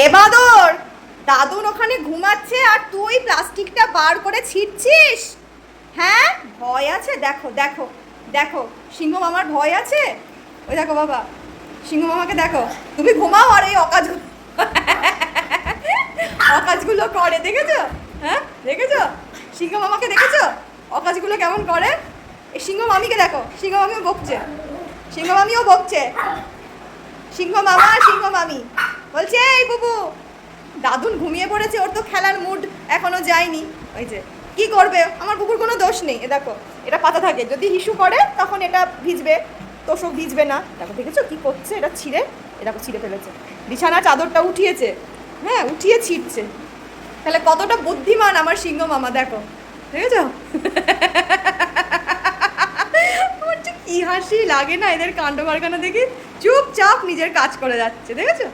এ বাদর, দাদুন ওখানে ঘুমাচ্ছে আর তুই প্লাস্টিকটা বার করে ছিঁড়ছিস। হ্যাঁ, ভয় আছে? দেখো দেখো দেখো, সিংহ মামার ভয় আছে। ওই দেখো বাবা, সিংহ মামাকে দেখো। তুমি ঘুমাও আর এই অকাজগুলো করে, দেখেছো? হ্যাঁ, দেখেছো সিংহ মামাকে? দেখেছো অকাজগুলো কেমন করে? এই সিংহ মামিকে দেখো, সিংহ মামিও বকছে, সিংহ মামিও বকছে। সিংহ মামা সিংহ মামি বলছে, এই বুবু, দাদুন ঘুমিয়ে পড়েছে, ওর তো খেলার মুড এখনো যায়নি। ওই যে কি করবে, আমার বুবুর কোনো দোষ নেই। এ দেখো, এটা পাতা থাকে, যদি হিসু করে তখন এটা ভিজবে, তোষক ভিজবে না। দেখো, দেখেছো কি করছে? এটা ছিঁড়ে, এটা ছিঁড়ে ফেলেছে, বিছানা চাদরটা উঠিয়েছে, হ্যাঁ উঠিয়ে ছিঁড়ছে। তাহলে কতটা বুদ্ধিমান আমার সিংহ মামা, দেখো, দেখেছো? আমার যে কি হাসি লাগে না এদের কাণ্ড কারখানা দেখি, চুপচাপ নিজের কাজ করে যাচ্ছে, দেখেছো?